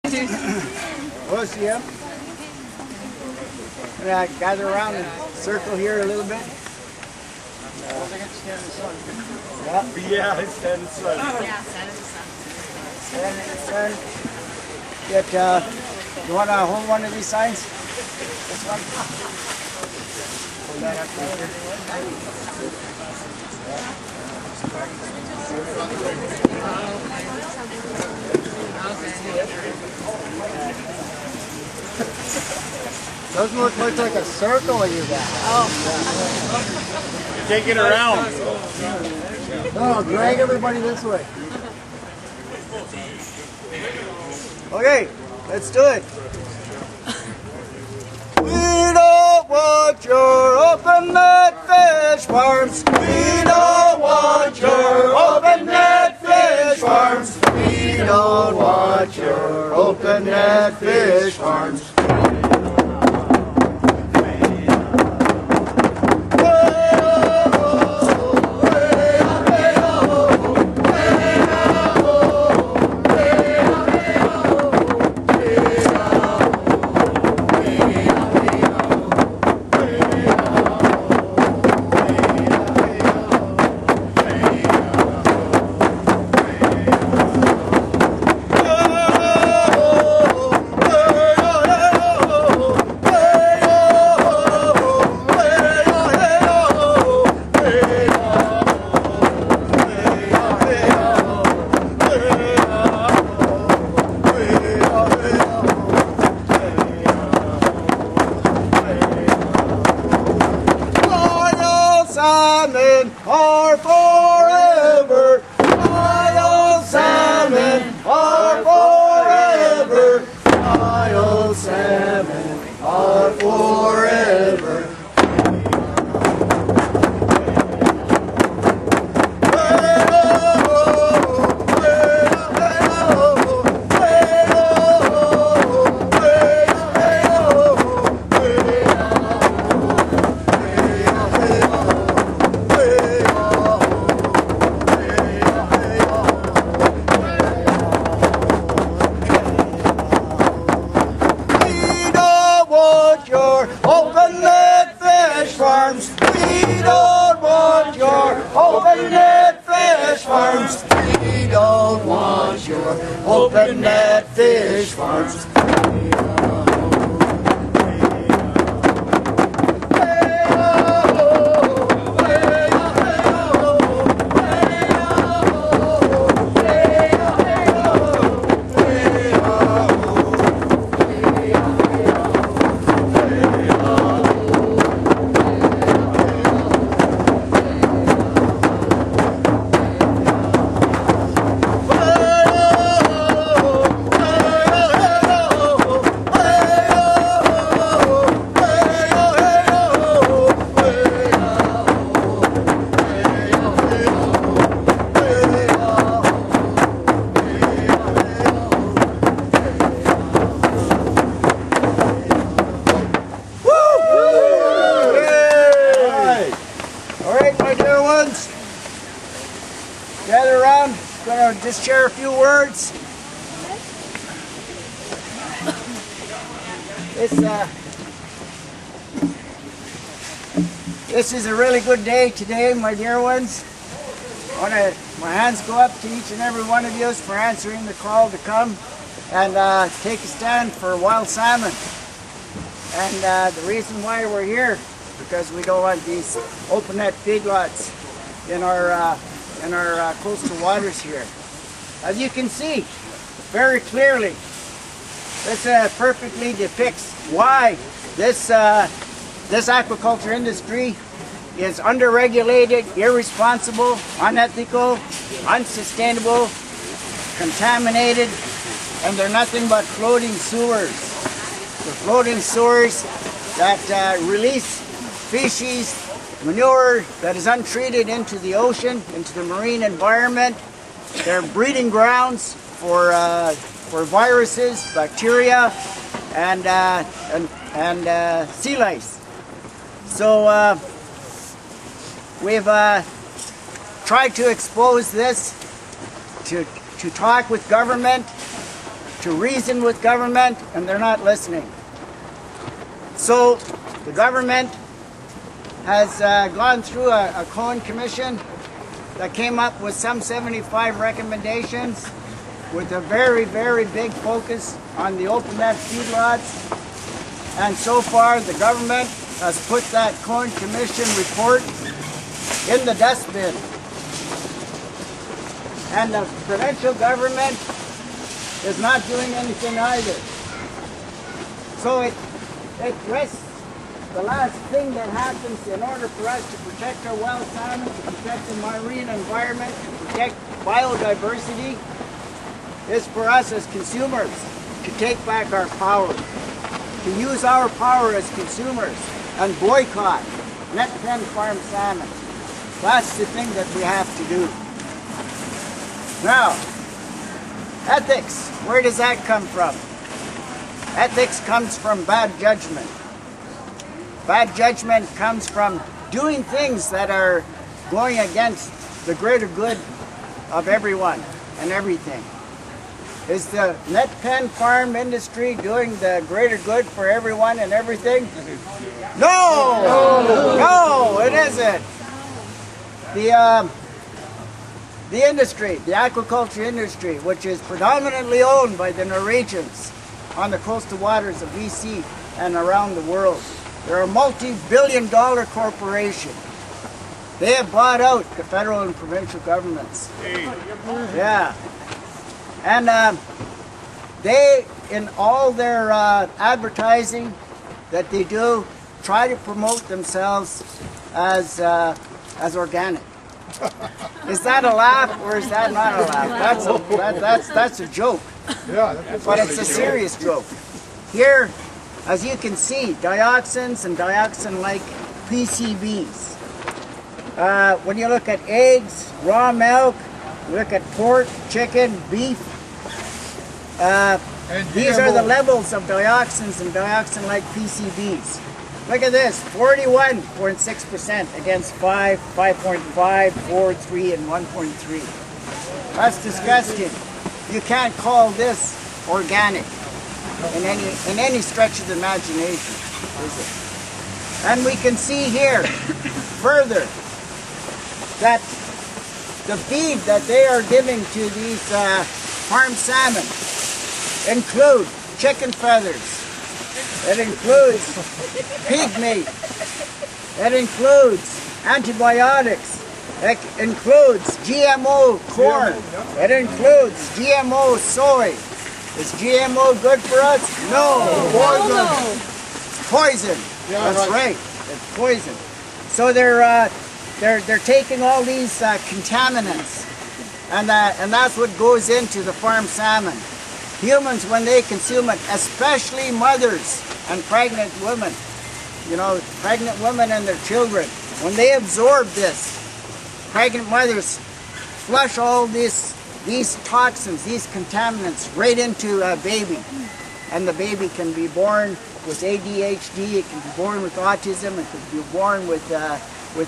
We'll see him. Gather around and circle here a little bit. Yeah, stand in the sun. Yeah, stand in the sun. Stand in the sun. Get, you want to hold one of these signs? This one? Hold that up Doesn't look like a circle you got. Oh. Take it around. No, drag everybody this way. Okay, let's do it. We don't want your open net fish farms. We don't want your open net fish farms. We don't want your open net fish farms. Salmon are forever. Wild salmon are forever. Wild salmon are forever. Open net fish farms. We don't want your open net fish farms. We don't want your open net fish farms. Gather around, going to just share a few words. This is a really good day today, my dear ones. My hands go up to each and every one of you for answering the call to come and take a stand for wild salmon. And the reason why we're here, because we don't want these open net feedlots in our coastal waters here. As you can see very clearly, this perfectly depicts why this aquaculture industry is underregulated, irresponsible, unethical, unsustainable, contaminated, and they're nothing but floating sewers. They're floating sewers that release species, manure that is untreated into the ocean, into the marine environment. They're breeding grounds for viruses, bacteria, and sea lice. So we've tried to expose this, to talk with government, to reason with government, and they're not listening. So the government has gone through a Cohen Commission that came up with some 75 recommendations with a very, very big focus on the open net feedlots. And so far, the government has put that Cohen Commission report in the dustbin. And the provincial government is not doing anything either. So it rests, the last thing that happens in order for us to protect our wild salmon, to protect the marine environment, to protect biodiversity, is for us as consumers to take back our power, to use our power as consumers and boycott net pen farm salmon. That's the thing that we have to do. Now, ethics, where does that come from? Ethics comes from bad judgment. Bad judgment comes from doing things that are going against the greater good of everyone and everything. Is the net pen farm industry doing the greater good for everyone and everything? No, it isn't. The industry, the aquaculture industry, which is predominantly owned by the Norwegians on the coastal waters of BC and around the world. They're a multi-billion-dollar corporation. They have bought out the federal and provincial governments. Yeah. And they, in all their advertising that they do, try to promote themselves as organic. Is that a laugh or is that not a laugh? That's a joke. But it's a serious joke. Here, as you can see, dioxins and dioxin-like PCBs. When you look at eggs, raw milk, you look at pork, chicken, beef, these are the levels of dioxins and dioxin-like PCBs. Look at this, 41.6% against 5, 5.5, 4, 3, and 1.3. That's disgusting. You can't call this organic in any stretch of the imagination, is it? And we can see here further that the feed that they are giving to these farm salmon include chicken feathers. It includes pig meat. It includes antibiotics. It includes GMO corn. It includes GMO soy. Is GMO good for us? No. Poison. That's right. It's poison. So they're taking all these contaminants, and that's what goes into the farm salmon. Humans, when they consume it, especially mothers and pregnant women, pregnant women and their children, when they absorb this, pregnant mothers flush all these toxins, these contaminants right into a baby. And the baby can be born with ADHD, it can be born with autism, it can be born with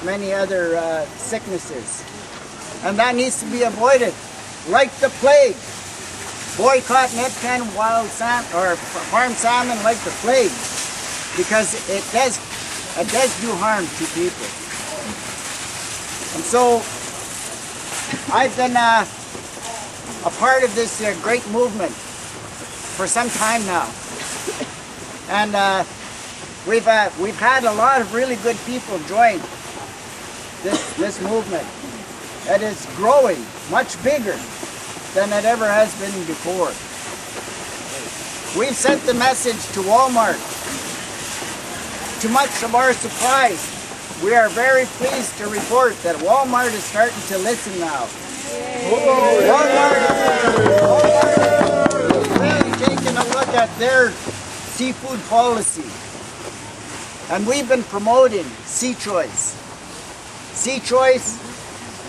many other sicknesses. And that needs to be avoided, like the plague. Boycott net pen wild salmon or farm salmon like the plague, because it does do harm to people. And so I've been a part of this great movement for some time now, and we've had a lot of really good people join this movement. It is growing much bigger than it ever has been before. We've sent the message to Walmart. To much of our surprise, we are very pleased to report that Walmart is starting to listen now. Walmart is really taking a look at their seafood policy. And we've been promoting Sea Choice. Sea Choice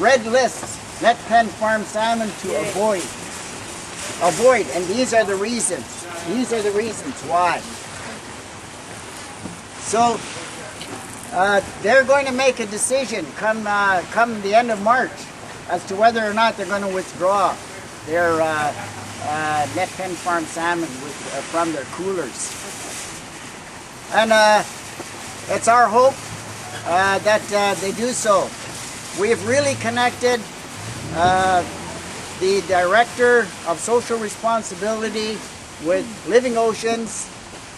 red lists net pen farm salmon to avoid, and these are the reasons. These are the reasons why. So they're going to make a decision come the end of March as to whether or not they're going to withdraw their net pen farm salmon from their coolers. And it's our hope that they do so. We've really connected the Director of Social Responsibility with Living Oceans,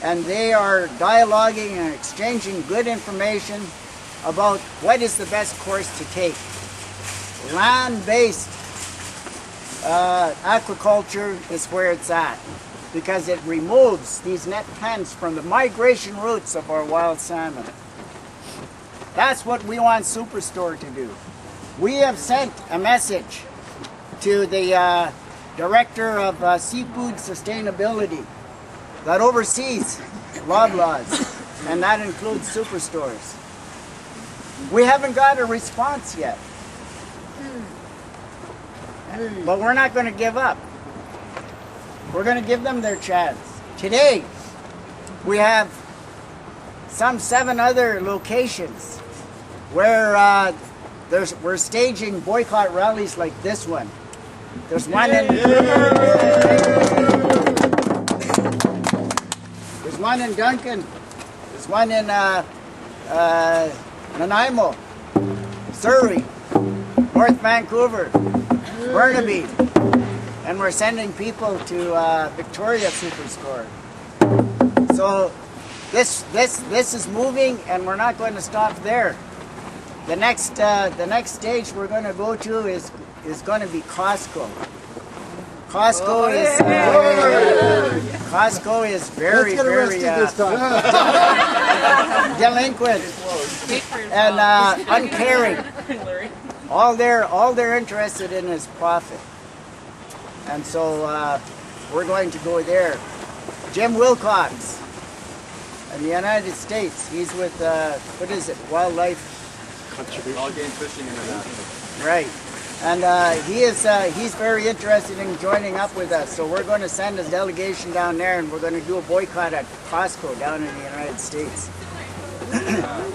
and they are dialoguing and exchanging good information about what is the best course to take. Land-based aquaculture is where it's at, because it removes these net pens from the migration routes of our wild salmon. That's what we want Superstore to do. We have sent a message to the Director of Seafood Sustainability that oversees Loblaws, and that includes Superstores. We haven't got a response yet, but we're not going to give up. We're going to give them their chance. Today, we have some 7 other locations where we're staging boycott rallies like this one. There's one in Duncan. There's one in Nanaimo, Surrey, North Vancouver, Burnaby, and we're sending people to Victoria Superstore. So this is moving, and we're not going to stop there. The next stage we're going to go to is going to be Costco. Costco is very delinquent and uncaring. All they're interested in is profit, and so we're going to go there. Jim Wilcox in the United States. He's with what is it? Wildlife. All game fishing international. Right. And he's very interested in joining up with us. So we're going to send a delegation down there, and we're going to do a boycott at Costco down in the United States.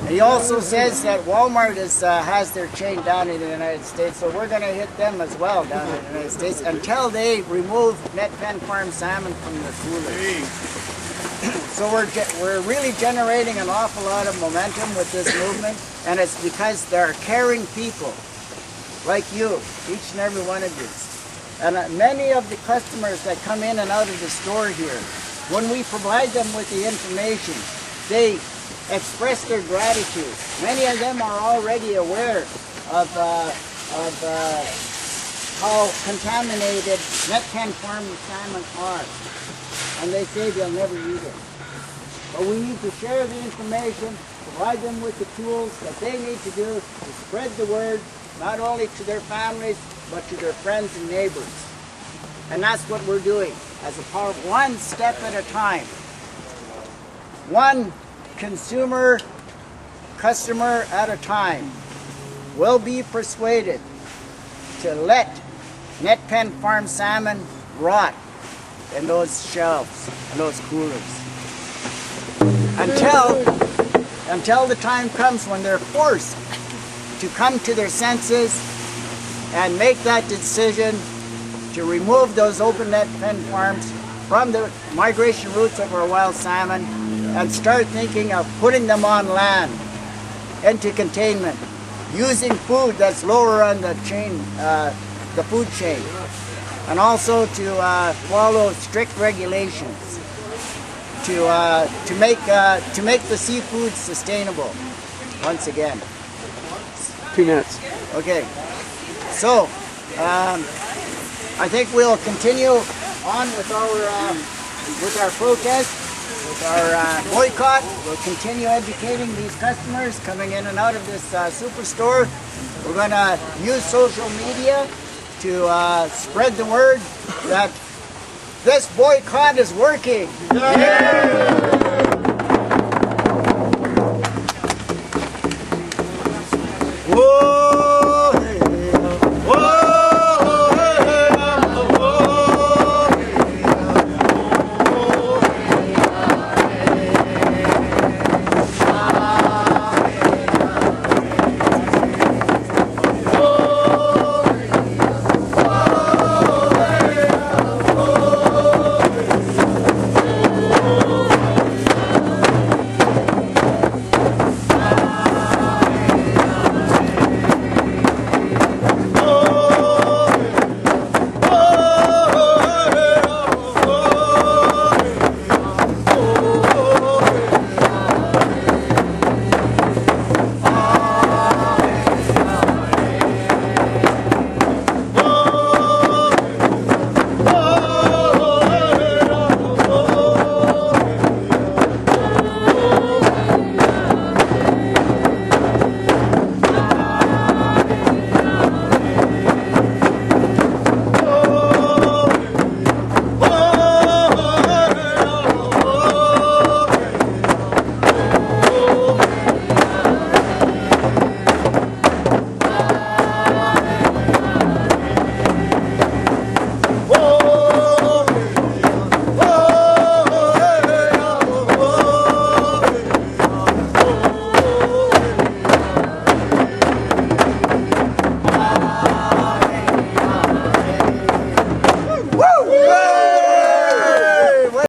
He also says that Walmart has their chain down in the United States, so we're going to hit them as well down in the United States until they remove net pen farm salmon from their coolers. So we're really generating an awful lot of momentum with this movement, and it's because there are caring people like you, each and every one of you. And many of the customers that come in and out of the store here, when we provide them with the information, they express their gratitude. Many of them are already aware of how contaminated net pen farm salmon are, and they say they'll never eat it. But we need to share the information, provide them with the tools that they need to do to spread the word, not only to their families, but to their friends and neighbors. And that's what we're doing, as a part of one step at a time. One customer at a time will be persuaded to let net pen farm salmon rot in those shelves, in those coolers. Until the time comes when they're forced to come to their senses and make that decision to remove those open net pen farms from the migration routes of our wild salmon and start thinking of putting them on land into containment, using food that's lower on the chain, the food chain, and also to follow strict regulations to make the seafood sustainable. Once again. 2 minutes. Okay, so I think we'll continue on with our protest, with our boycott. We'll continue educating these customers coming in and out of this Superstore. We're going to use social media to spread the word that this boycott is working. Yeah.